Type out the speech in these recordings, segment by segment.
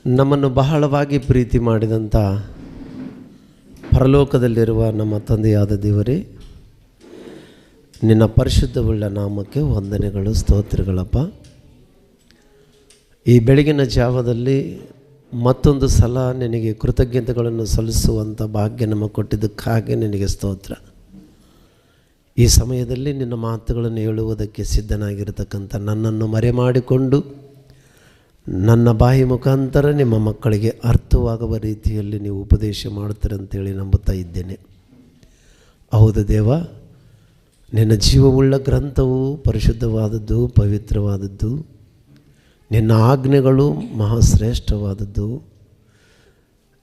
ನಮ್ಮನ್ನು ಬಹಳವಾಗಿ ಪ್ರೀತಿ ಮಾಡಿದಂಥ ಪರಲೋಕದಲ್ಲಿರುವ ನಮ್ಮ ತಂದೆಯಾದ ದೇವರೇ, ನಿನ್ನ ಪರಿಶುದ್ಧವುಳ್ಳ ನಾಮಕ್ಕೆ ವಂದನೆಗಳು, ಸ್ತೋತ್ರಗಳಪ್ಪ. ಈ ಬೆಳಗಿನ ಜಾವದಲ್ಲಿ ಮತ್ತೊಂದು ಸಲ ನಿನಗೆ ಕೃತಜ್ಞತೆಗಳನ್ನು ಸಲ್ಲಿಸುವಂಥ ಭಾಗ್ಯ ನಮಗೆ ಕೊಟ್ಟಿದ್ದಕ್ಕಾಗಿ ನಿನಗೆ ಸ್ತೋತ್ರ. ಈ ಸಮಯದಲ್ಲಿ ನಿನ್ನ ಮಾತುಗಳನ್ನು ಹೇಳುವುದಕ್ಕೆ ಸಿದ್ಧನಾಗಿರತಕ್ಕಂಥ ನನ್ನನ್ನು ಮರೆಮಾಡಿಕೊಂಡು ನನ್ನ ಬಾಯಿ ಮುಖಾಂತರ ನಿಮ್ಮ ಮಕ್ಕಳಿಗೆ ಅರ್ಥವಾಗುವ ರೀತಿಯಲ್ಲಿ ನೀವು ಉಪದೇಶ ಮಾಡ್ತೀರ ಅಂತೇಳಿ ನಂಬುತ್ತಾ ಇದ್ದೇನೆ. ಹೌದು ದೇವ, ನಿನ್ನ ಜೀವವುಳ್ಳ ಗ್ರಂಥವು ಪರಿಶುದ್ಧವಾದದ್ದು, ಪವಿತ್ರವಾದದ್ದು. ನಿನ್ನ ಆಜ್ಞೆಗಳು ಮಹಾಶ್ರೇಷ್ಠವಾದದ್ದು.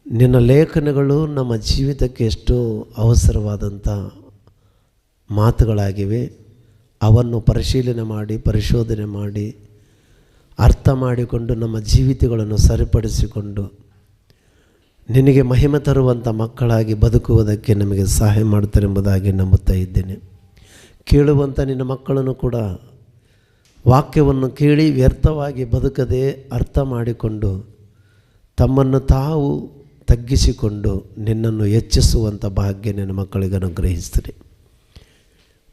ನಿನ್ನ ಲೇಖನಗಳು ನಮ್ಮ ಜೀವಿತಕ್ಕೆ ಎಷ್ಟೋ ಅವಸರವಾದಂಥ ಮಾತುಗಳಾಗಿವೆ. ಅವನ್ನು ಪರಿಶೀಲನೆ ಮಾಡಿ, ಪರಿಶೋಧನೆ ಮಾಡಿ, ಅರ್ಥ ಮಾಡಿಕೊಂಡು ನಮ್ಮ ಜೀವಿತಗಳನ್ನು ಸರಿಪಡಿಸಿಕೊಂಡು ನಿನಗೆ ಮಹಿಮೆ ತರುವಂಥ ಮಕ್ಕಳಾಗಿ ಬದುಕುವುದಕ್ಕೆ ನಮಗೆ ಸಹಾಯ ಮಾಡ್ತಾರೆಂಬುದಾಗಿ ನಂಬುತ್ತಾ ಇದ್ದೇನೆ. ಕೇಳುವಂಥ ನಿನ್ನ ಮಕ್ಕಳನ್ನು ಕೂಡ ವಾಕ್ಯವನ್ನು ಕೇಳಿ ವ್ಯರ್ಥವಾಗಿ ಬದುಕದೆ ಅರ್ಥ ಮಾಡಿಕೊಂಡು ತಮ್ಮನ್ನು ತಾವು ತಗ್ಗಿಸಿಕೊಂಡು ನಿನ್ನನ್ನು ಹೆಚ್ಚಿಸುವಂಥ ಭಾಗ್ಯ ನಿನ್ನ ಮಕ್ಕಳಿಗೆ ಅನುಗ್ರಹಿಸ್ತೀರಿ.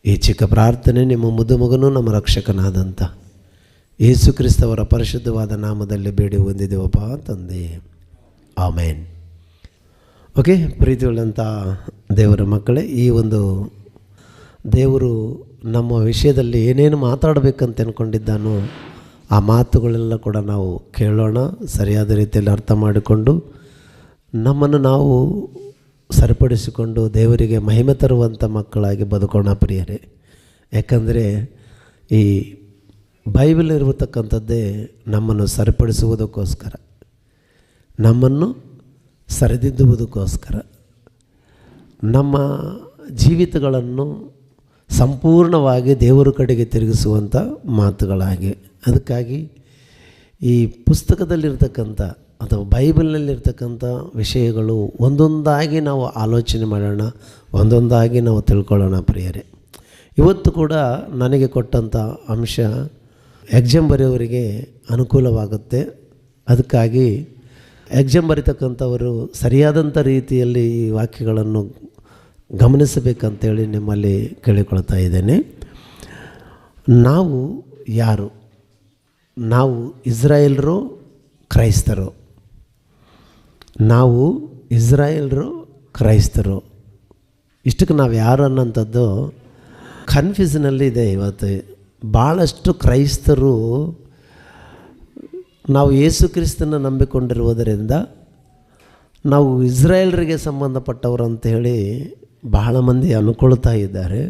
ಈ ಚಿಕ್ಕ ಪ್ರಾರ್ಥನೆ ನಿಮ್ಮ ಮುದುಮಗನೂ ನಮ್ಮ ರಕ್ಷಕನಾದಂಥ ಯೇಸು ಕ್ರಿಸ್ತವರ ಪರಿಶುದ್ಧವಾದ ನಾಮದಲ್ಲಿ ಬೇಡಿ ಹೊಂದಿದ್ದೇವಪ್ಪ ತಂದೆ, ಆಮೇನ್. ಓಕೆ, ಪ್ರೀತಿಯುಳ್ಳಂಥ ದೇವರ ಮಕ್ಕಳೇ, ಈ ಒಂದು ದೇವರು ನಮ್ಮ ವಿಷಯದಲ್ಲಿ ಏನೇನು ಮಾತಾಡಬೇಕಂತ ಅಂದ್ಕೊಂಡಿದ್ದಾನೋ ಆ ಮಾತುಗಳೆಲ್ಲ ಕೂಡ ನಾವು ಕೇಳೋಣ. ಸರಿಯಾದ ರೀತಿಯಲ್ಲಿ ಅರ್ಥ ಮಾಡಿಕೊಂಡು ನಮ್ಮನ್ನು ನಾವು ಸರಿಪಡಿಸಿಕೊಂಡು ದೇವರಿಗೆ ಮಹಿಮೆ ತರುವಂಥ ಮಕ್ಕಳಾಗಿ ಬದುಕೋಣ ಪ್ರಿಯರೇ. ಯಾಕಂದರೆ ಈ ಬೈಬಲ್ ಇರತಕ್ಕಂಥದ್ದೇ ನಮ್ಮನ್ನು ಸರಿಪಡಿಸುವುದಕ್ಕೋಸ್ಕರ, ನಮ್ಮನ್ನು ಸರಿದಿದ್ದುವುದಕ್ಕೋಸ್ಕರ, ನಮ್ಮ ಜೀವಿತಗಳನ್ನು ಸಂಪೂರ್ಣವಾಗಿ ದೇವರ ಕಡೆಗೆ ತಿರುಗಿಸುವಂಥ ಮಾತುಗಳಾಗಿ. ಅದಕ್ಕಾಗಿ ಈ ಪುಸ್ತಕದಲ್ಲಿರ್ತಕ್ಕಂಥ ಅಥವಾ ಬೈಬಲ್ನಲ್ಲಿರ್ತಕ್ಕಂಥ ವಿಷಯಗಳು ಒಂದೊಂದಾಗಿ ನಾವು ಆಲೋಚನೆ ಮಾಡೋಣ, ಒಂದೊಂದಾಗಿ ನಾವು ತಿಳ್ಕೊಳ್ಳೋಣ ಪ್ರಿಯರೇ. ಇವತ್ತು ಕೂಡ ನನಗೆ ಕೊಟ್ಟಂಥ ಅಂಶ ಎಕ್ಸಾಮ್ ಬರೆಯೋರಿಗೆ ಅನುಕೂಲವಾಗುತ್ತೆ. ಅದಕ್ಕಾಗಿ ಎಕ್ಸಾಮ್ ಬರೀತಕ್ಕಂಥವರು ಸರಿಯಾದಂಥ ರೀತಿಯಲ್ಲಿ ಈ ವಾಕ್ಯಗಳನ್ನು ಗಮನಿಸಬೇಕಂತೇಳಿ ನಿಮ್ಮಲ್ಲಿ ಕೇಳಿಕೊಳ್ತಾ ಇದ್ದೇನೆ. ನಾವು ಯಾರು? ನಾವು ಇಸ್ರಾಯೇಲ್ರು, ಕ್ರೈಸ್ತರು. ನಾವು ಇಸ್ರಾಯೇಲ್ರು, ಕ್ರೈಸ್ತರು. ಇಷ್ಟಕ್ಕೆ ನಾವು ಯಾರು ಅನ್ನೋಂಥದ್ದು ಕನ್ಫ್ಯೂಷನಲ್ಲಿ ಇದೆ. ಇವತ್ತು ಭಾಳಷ್ಟು ಕ್ರೈಸ್ತರು ನಾವು ಯೇಸು ಕ್ರಿಸ್ತನ ನಂಬಿಕೊಂಡಿರುವುದರಿಂದ ನಾವು ಇಸ್ರಾಯೇಲ್ರಿಗೆ ಸಂಬಂಧಪಟ್ಟವರು ಅಂಥೇಳಿ ಬಹಳ ಮಂದಿ ಅನ್ಕೊಳ್ತಾ ಇದ್ದಾರೆ.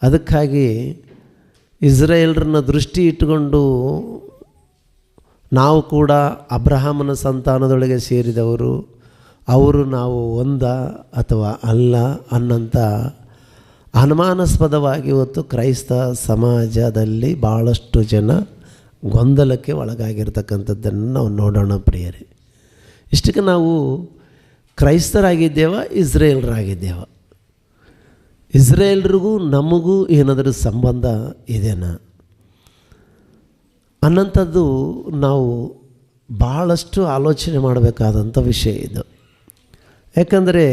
ಅದಕ್ಕಾಗಿ ಇಸ್ರಾಯೇಲ್ರನ್ನ ದೃಷ್ಟಿ ಇಟ್ಟುಕೊಂಡು ನಾವು ಕೂಡ ಅಬ್ರಹಾಮನ ಸಂತಾನದೊಳಗೆ ಸೇರಿದವರು, ಅವರು ನಾವು ಒಂದ ಅಥವಾ ಅಲ್ಲ ಅನ್ನೋಂಥ ಅನುಮಾನಾಸ್ಪದವಾಗಿ ಇವತ್ತು ಕ್ರೈಸ್ತ ಸಮಾಜದಲ್ಲಿ ಭಾಳಷ್ಟು ಜನ ಗೊಂದಲಕ್ಕೆ ಒಳಗಾಗಿರ್ತಕ್ಕಂಥದ್ದನ್ನು ನಾವು ನೋಡೋಣ ಪ್ರಿಯರೇ. ಇಷ್ಟಕ್ಕೆ ನಾವು ಕ್ರೈಸ್ತರಾಗಿದ್ದೇವ, ಇಸ್ರೇಲ್ರಾಗಿದ್ದೇವ? ಇಸ್ರೇಲ್ರಿಗೂ ನಮಗೂ ಏನಾದರೂ ಸಂಬಂಧ ಇದೆನಾ ಅನ್ನೋಂಥದ್ದು ನಾವು ಭಾಳಷ್ಟು ಆಲೋಚನೆ ಮಾಡಬೇಕಾದಂಥ ವಿಷಯ ಇದು. ಯಾಕಂದರೆ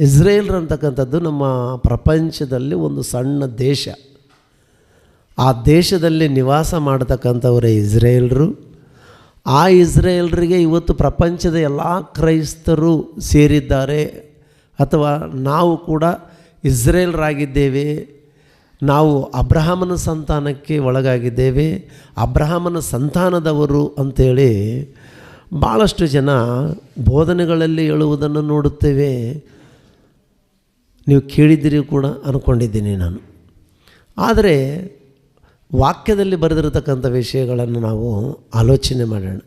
ಇಸ್ರೇಲ್ ಅಂತಕ್ಕಂಥದ್ದು ನಮ್ಮ ಪ್ರಪಂಚದಲ್ಲಿ ಒಂದು ಸಣ್ಣ ದೇಶ. ಆ ದೇಶದಲ್ಲಿ ನಿವಾಸ ಮಾಡತಕ್ಕಂಥವರೇ ಇಸ್ರೇಲ್ರು. ಆ ಇಸ್ರೇಲ್ರಿಗೆ ಇವತ್ತು ಪ್ರಪಂಚದ ಎಲ್ಲ ಕ್ರೈಸ್ತರು ಸೇರಿದ್ದಾರೆ, ಅಥವಾ ನಾವು ಕೂಡ ಇಸ್ರೇಲ್ರಾಗಿದ್ದೇವೆ. ನಾವು ಅಬ್ರಹಾಮನ ಸಂತಾನಕ್ಕೆ ಒಳಗಾಗಿದ್ದೇವೆ, ಅಬ್ರಹಾಮನ ಸಂತಾನದವರು ಅಂಥೇಳಿ ಭಾಳಷ್ಟು ಜನ ಬೋಧನೆಗಳಲ್ಲಿ ಹೇಳುವುದನ್ನು ನೋಡುತ್ತೇವೆ. ನೀವು ಕೇಳಿದ್ದೀರಿ ಕೂಡ ಅಂದ್ಕೊಂಡಿದ್ದೀನಿ ನಾನು. ಆದರೆ ವಾಕ್ಯದಲ್ಲಿ ಬರೆದಿರತಕ್ಕಂಥ ವಿಷಯಗಳನ್ನು ನಾವು ಆಲೋಚನೆ ಮಾಡೋಣ.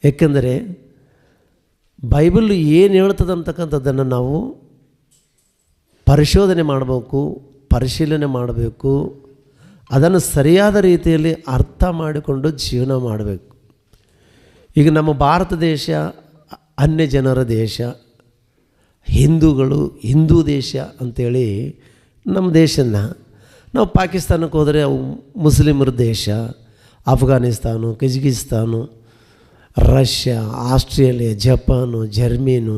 ಏಕೆಂದರೆ ಬೈಬಲ್ ಏನು ಹೇಳ್ತದೆ ಅಂತಕ್ಕಂಥದ್ದನ್ನು ನಾವು ಪರಿಶೋಧನೆ ಮಾಡಬೇಕು, ಪರಿಶೀಲನೆ ಮಾಡಬೇಕು. ಅದನ್ನು ಸರಿಯಾದ ರೀತಿಯಲ್ಲಿ ಅರ್ಥ ಮಾಡಿಕೊಂಡು ಜೀವನ ಮಾಡಬೇಕು. ಈಗ ನಮ್ಮ ಭಾರತ ದೇಶ ಅನ್ಯ ಜನರ ದೇಶ, ಹಿಂದೂ ದೇಶ ಅಂಥೇಳಿ ನಮ್ಮ ದೇಶನ ನಾವು ಪಾಕಿಸ್ತಾನಕ್ಕೆ ಹೋದರೆ ಅವು ಮುಸ್ಲಿಮರ ದೇಶ, Afghanistan, Kyrgyzstan, Russia, Australia, Japan, German,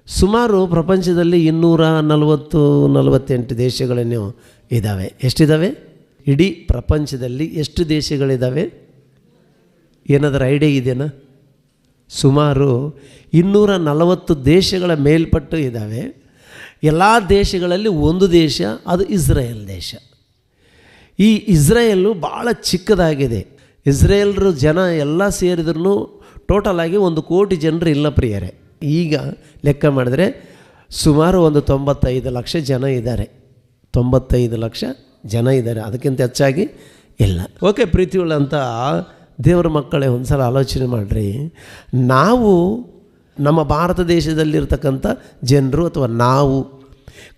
ಸುಮಾರು ಪ್ರಪಂಚದಲ್ಲಿ 248 ದೇಶಗಳೇನೋ ಇದ್ದಾವೆ. ಎಷ್ಟಿದ್ದಾವೆ? ಇಡೀ ಪ್ರಪಂಚದಲ್ಲಿ ಎಷ್ಟು ದೇಶಗಳಿದ್ದಾವೆ? ಏನಾದರೂ ಐಡಿಯಾ ಇದೆಯಾ? ಸುಮಾರು 240 ದೇಶಗಳ ಮೇಲ್ಪಟ್ಟು ಇದ್ದಾವೆ. ಎಲ್ಲ ದೇಶಗಳಲ್ಲಿ ಒಂದು ದೇಶ, ಅದು ಇಸ್ರೇಲ್ ದೇಶ. ಈ ಇಸ್ರೇಲು ಭಾಳ ಚಿಕ್ಕದಾಗಿದೆ. ಇಸ್ರೇಲ್ರು ಜನ ಎಲ್ಲ ಸೇರಿದ್ರೂ ಟೋಟಲಾಗಿ 1 ಕೋಟಿ ಜನರು ಇಲ್ಲ ಪ್ರಿಯರೇ. ಈಗ ಲೆಕ್ಕ ಮಾಡಿದ್ರೆ ಸುಮಾರು ಒಂದು 95 ಲಕ್ಷ ಜನ ಇದ್ದಾರೆ. 95 ಲಕ್ಷ ಜನ ಇದ್ದಾರೆ, ಅದಕ್ಕಿಂತ ಹೆಚ್ಚಾಗಿ ಇಲ್ಲ. ಓಕೆ ಪ್ರೀತಿಯುಳ್ಳಂಥ ದೇವರ ಮಕ್ಕಳೇ, ಒಂದು ಸಲ ಆಲೋಚನೆ ಮಾಡಿರಿ. ನಾವು ನಮ್ಮ ಭಾರತ ದೇಶದಲ್ಲಿರ್ತಕ್ಕಂಥ ಜನರು ಅಥವಾ ನಾವು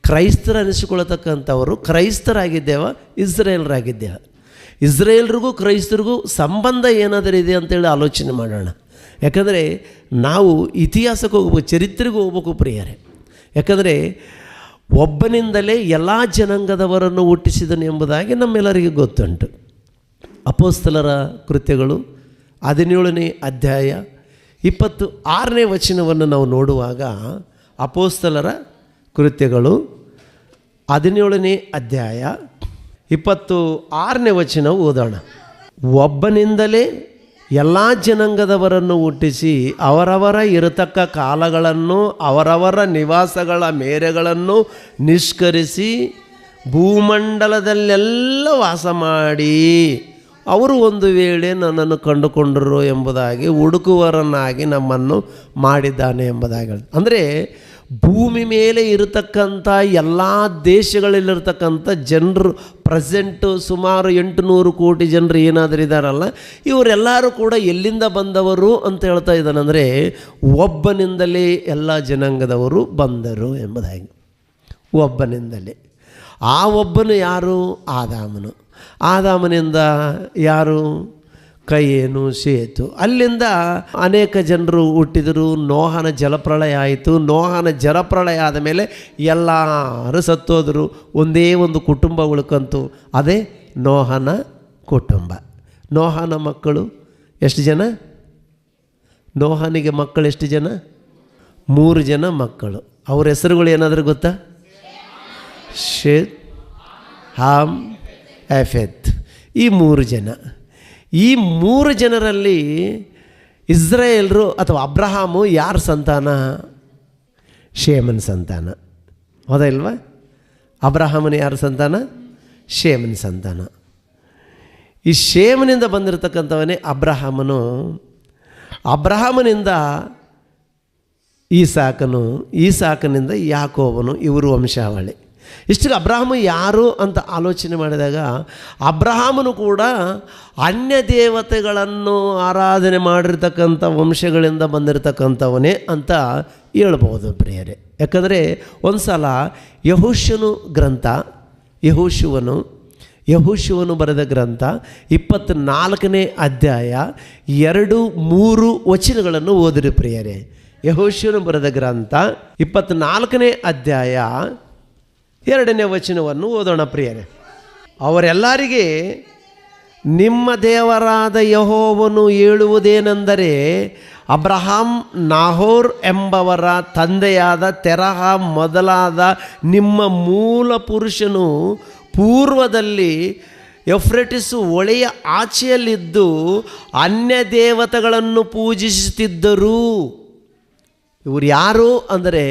ಕ್ರೈಸ್ತರ ಅನಿಸಿಕೊಳ್ಳತಕ್ಕಂಥವರು ಕ್ರೈಸ್ತರಾಗಿದ್ದೇವ, ಇಸ್ರೇಲ್ರಾಗಿದ್ದೇವೆ? ಇಸ್ರೇಲ್ರಿಗೂ ಕ್ರೈಸ್ತರಿಗೂ ಸಂಬಂಧ ಏನಾದರೂ ಇದೆ ಅಂತೇಳಿ ಆಲೋಚನೆ ಮಾಡೋಣ. ಯಾಕಂದರೆ ನಾವು ಇತಿಹಾಸಕ್ಕೆ ಹೋಗ್ಬೇಕು, ಚರಿತ್ರೆಗೆ ಹೋಗ್ಬೇಕು ಪ್ರಿಯರೇ. ಯಾಕಂದರೆ ಒಬ್ಬನಿಂದಲೇ ಎಲ್ಲ ಜನಾಂಗದವರನ್ನು ಹುಟ್ಟಿಸಿದನು ಎಂಬುದಾಗಿ ನಮ್ಮೆಲ್ಲರಿಗೆ ಗೊತ್ತುಂಟು. ಅಪೊಸ್ತಲರ ಕೃತ್ಯಗಳು 17ನೇ ಅಧ್ಯಾಯ 26ನೇ ವಚನವನ್ನು ನಾವು ನೋಡುವಾಗ, ಅಪೊಸ್ತಲರ ಕೃತ್ಯಗಳು 17ನೇ ಅಧ್ಯಾಯ 26ನೇ ವಚನ ಓದೋಣ. ಒಬ್ಬನಿಂದಲೇ ಎಲ್ಲ ಜನಾಂಗದವರನ್ನು ಹುಟ್ಟಿಸಿ ಅವರವರ ಇರತಕ್ಕ ಕಾಲಗಳನ್ನು ಅವರವರ ನಿವಾಸಗಳ ಮೇರೆಗಳನ್ನು ನಿಷ್ಕರಿಸಿ ಭೂಮಂಡಲದಲ್ಲೆಲ್ಲ ವಾಸ ಮಾಡಿ ಅವರು ಒಂದು ವೇಳೆ ನನ್ನನ್ನು ಕಂಡುಕೊಂಡರು ಎಂಬುದಾಗಿ ಹುಡುಕುವರನ್ನಾಗಿ ನಮ್ಮನ್ನು ಮಾಡಿದ್ದಾನೆ ಎಂಬುದಾಗಿ. ಅಂದರೆ ಭೂಮಿ ಮೇಲೆ ಇರತಕ್ಕಂಥ ಎಲ್ಲ ದೇಶಗಳಲ್ಲಿರ್ತಕ್ಕಂಥ ಜನರು ಪ್ರೆಸೆಂಟು ಸುಮಾರು 800 ಕೋಟಿ ಜನರು ಏನಾದರೂ ಇದ್ದಾರಲ್ಲ, ಇವರೆಲ್ಲರೂ ಕೂಡ ಎಲ್ಲಿಂದ ಬಂದವರು ಅಂತ ಹೇಳ್ತಾ ಇದ್ದಾನೆ. ಅಂದರೆ ಒಬ್ಬನಿಂದಲೇ ಎಲ್ಲ ಜನಾಂಗದವರು ಬಂದರು ಎಂಬುದಾಗಿ. ಒಬ್ಬನಿಂದಲೇ. ಆ ಒಬ್ಬನು ಯಾರು? ಆದಾಮನು. ಆದಾಮನಿಂದ ಯಾರು? ಕೈಯೇನು, ಸೇತು. ಅಲ್ಲಿಂದ ಅನೇಕ ಜನರು ಹುಟ್ಟಿದರು. ನೋಹನ ಜಲಪ್ರಳಯ ಆಯಿತು. ನೋಹನ ಜಲಪ್ರಳಯ ಆದ ಮೇಲೆ ಎಲ್ಲರೂ ಸತ್ತೋದರು. ಒಂದೇ ಒಂದು ಕುಟುಂಬ ಉಳ್ಕಂತು, ಅದೇ ನೋಹನ ಕುಟುಂಬ. ನೋಹನ ಮಕ್ಕಳು ಎಷ್ಟು ಜನ? ನೋಹನಿಗೆ ಮಕ್ಕಳು ಎಷ್ಟು ಜನ? 3 ಜನ ಮಕ್ಕಳು. ಅವ್ರ ಹೆಸರುಗಳು ಏನಾದರೂ ಗೊತ್ತಾ? ಶೇತ್, ಹಾಮ್, ಎಫೆತ್. ಈ 3 ಜನ. ಈ 3 ಜನರಲ್ಲಿ ಇಸ್ರಾಯೇಲ್ರು ಅಥವಾ ಅಬ್ರಹಾಮು ಯಾರ ಸಂತಾನ? ಶೇಮನ ಸಂತಾನ. ಹೌದಾ ಇಲ್ವಾ? ಅಬ್ರಹಾಮನ ಯಾರ ಸಂತಾನ? ಶೇಮನ ಸಂತಾನ. ಈ ಶೇಮನಿಂದ ಬಂದಿರತಕ್ಕಂಥವನೇ ಅಬ್ರಹಾಮನು. ಅಬ್ರಹಾಮನಿಂದ ಈಸಾಕನು, ಈಸಾಕನಿಂದ ಯಾಕೋಬನು. ಇವರು ವಂಶಾವಳಿ. ಇಷ್ಟಿಗೆ ಅಬ್ರಹಾಮ ಯಾರು ಅಂತ ಆಲೋಚನೆ ಮಾಡಿದಾಗ, ಅಬ್ರಹಾಮನು ಕೂಡ ಅನ್ಯ ದೇವತೆಗಳನ್ನು ಆರಾಧನೆ ಮಾಡಿರ್ತಕ್ಕಂಥ ವಂಶಗಳಿಂದ ಬಂದಿರತಕ್ಕಂಥವನೇ ಅಂತ ಹೇಳ್ಬೋದು ಪ್ರಿಯರೇ. ಯಾಕಂದರೆ ಒಂದು ಸಲ ಯೆಹೋಶುವನು ಗ್ರಂಥ, ಯೆಹೋಶುವನು ಬರೆದ ಗ್ರಂಥ 24ನೇ ಅಧ್ಯಾಯ 2-3 ವಚನಗಳನ್ನು ಓದಿರಿ ಪ್ರಿಯರೇ. ಯೆಹೋಶುವನು ಬರೆದ ಗ್ರಂಥ 24ನೇ ಅಧ್ಯಾಯ 2ನೇ ವಚನವನ್ನು ಓದೋಣ ಪ್ರಿಯರೇ. ಅವರೆಲ್ಲರಿಗೆ ನಿಮ್ಮ ದೇವರಾದ ಯೆಹೋವನು ಹೇಳುವುದೇನೆಂದರೆ, ಅಬ್ರಹಾಮ್, ನಾಹೋರ್ ಎಂಬವರ ತಂದೆಯಾದ ತೆರಹ ಮೊದಲಾದ ನಿಮ್ಮ ಮೂಲ ಪುರುಷನು ಪೂರ್ವದಲ್ಲಿ ಯೂಫ್ರೆಟಿಸ್ ಹೊಳೆಯ ಆಚೆಯಲ್ಲಿದ್ದು ಅನ್ಯ ದೇವತೆಗಳನ್ನು ಪೂಜಿಸುತ್ತಿದ್ದರು. ಇವರು ಯಾರು ಅಂದರೆ,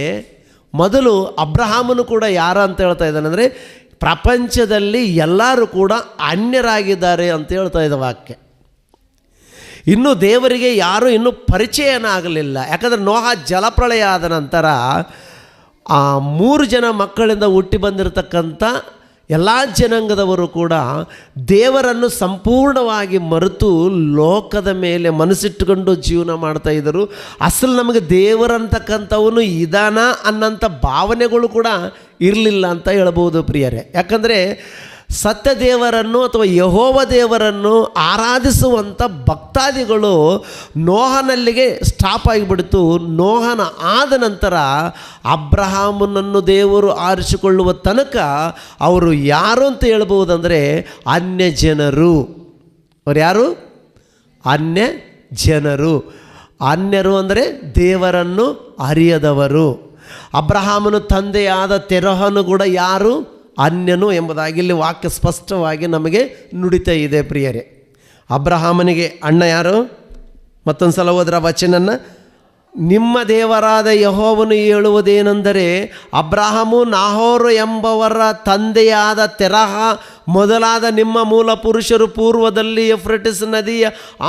ಮೊದಲು ಅಬ್ರಹಾಮನು ಕೂಡ ಯಾರು ಅಂತ ಹೇಳ್ತಾ ಇದ್ದಾನೆ ಅಂದರೆ, ಪ್ರಪಂಚದಲ್ಲಿ ಎಲ್ಲರೂ ಕೂಡ ಅನ್ಯರಾಗಿದ್ದಾರೆ ಅಂತ ಹೇಳ್ತಾ ಇದ್ದ ವಾಕ್ಯ. ಇನ್ನೂ ದೇವರಿಗೆ ಯಾರೂ ಇನ್ನೂ ಪರಿಚಯನ ಆಗಲಿಲ್ಲ. ಯಾಕಂದರೆ ನೋಹ ಜಲಪ್ರಳಯ ಆದ ನಂತರ ಆ 3 ಜನ ಮಕ್ಕಳಿಂದ ಹುಟ್ಟಿ ಬಂದಿರತಕ್ಕಂಥ ಎಲ್ಲ ಜನಾಂಗದವರು ಕೂಡ ದೇವರನ್ನು ಸಂಪೂರ್ಣವಾಗಿ ಮರೆತು ಲೋಕದ ಮೇಲೆ ಮನಸ್ಸಿಟ್ಟುಕೊಂಡು ಜೀವನ ಮಾಡ್ತಾಯಿದ್ದರು. ಅಸಲು ನಮಗೆ ದೇವರಂತಕ್ಕಂಥವನು ಇದಾನ ಅನ್ನೋಂಥ ಭಾವನೆಗಳು ಕೂಡ ಇರಲಿಲ್ಲ ಅಂತ ಹೇಳ್ಬೋದು ಪ್ರಿಯರೇ. ಯಾಕಂದರೆ ಸತ್ಯ ದೇವರನ್ನು ಅಥವಾ ಯೆಹೋವ ದೇವರನ್ನು ಆರಾಧಿಸುವಂಥ ಭಕ್ತಾದಿಗಳು ನೋಹನಲ್ಲಿಗೆ ಸ್ಟಾಪ್ ಆಗಿಬಿಡ್ತು. ನೋಹನ ಆದ ನಂತರ ಅಬ್ರಹಾಮನನ್ನು ದೇವರು ಆರಿಸಿಕೊಳ್ಳುವ ತನಕ ಅವರು ಯಾರು ಅಂತ ಹೇಳ್ಬೋದಂದರೆ ಅನ್ಯ ಜನರು. ಅವ್ರು ಯಾರು? ಅನ್ಯ ಜನರು. ಅನ್ಯರು ಅಂದರೆ ದೇವರನ್ನು ಅರಿಯದವರು. ಅಬ್ರಹಾಮನು ತಂದೆಯಾದ ತೆರಹನು ಕೂಡ ಯಾರು? ಅನ್ಯನು ಎಂಬುದಾಗಿ ಇಲ್ಲಿ ವಾಕ್ಯ ಸ್ಪಷ್ಟವಾಗಿ ನಮಗೆ ನುಡಿತಾ ಇದೆ ಪ್ರಿಯರೇ. ಅಬ್ರಹಾಮನಿಗೆ ಅಣ್ಣ ಯಾರು? ಮತ್ತೊಂದು ಸಲ ಹೋದ್ರ ವಚನನ್ನ, ನಿಮ್ಮ ದೇವರಾದ ಯೆಹೋವನು ಹೇಳುವುದೇನೆಂದರೆ, ಅಬ್ರಹಾಮು ನಾಹೋರು ಎಂಬವರ ತಂದೆಯಾದ ತೆರಹ ಮೊದಲಾದ ನಿಮ್ಮ ಮೂಲ ಪುರುಷರು ಪೂರ್ವದಲ್ಲಿ ಯೂಫ್ರೆಟಿಸ್ ನದಿಯ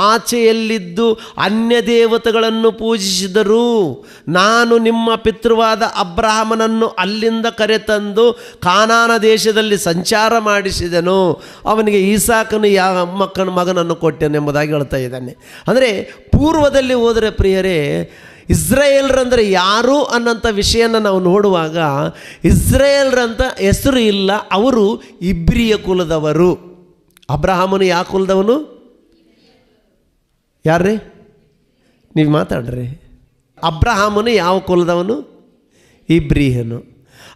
ಆಚೆಯಲ್ಲಿದ್ದು ಅನ್ಯ ದೇವತೆಗಳನ್ನು ಪೂಜಿಸಿದರು. ನಾನು ನಿಮ್ಮ ಪಿತೃವಾದ ಅಬ್ರಹಾಮನನ್ನು ಅಲ್ಲಿಂದ ಕರೆತಂದು ಕಾನಾನ ದೇಶದಲ್ಲಿ ಸಂಚಾರ ಮಾಡಿಸಿದೆನು. ಅವನಿಗೆ ಈಸಾಕನು ಮಗನನ್ನು ಕೊಟ್ಟೆನೆಂಬುದಾಗಿ ಹೇಳ್ತಾ ಇದ್ದಾನೆ. ಅಂದರೆ ಪೂರ್ವದಲ್ಲಿ ಹೋದರೆ ಪ್ರಿಯರೇ, ಇಸ್ರಾಯೇಲ್ರಂದರೆ ಯಾರು ಅನ್ನೋಂಥ ವಿಷಯನ ನಾವು ನೋಡುವಾಗ ಇಸ್ರಾಯೇಲ್ರಂತ ಹೆಸರು ಇಲ್ಲ, ಅವರು ಇಬ್ರಿಯ ಕುಲದವರು. ಅಬ್ರಹಾಮನು ಯಾವ ಕುಲದವನು? ಯಾರ್ರೀ? ನೀವು ಮಾತಾಡ್ರಿ. ಅಬ್ರಹಾಮನು ಯಾವ ಕುಲದವನು? ಇಬ್ರಿಯನು.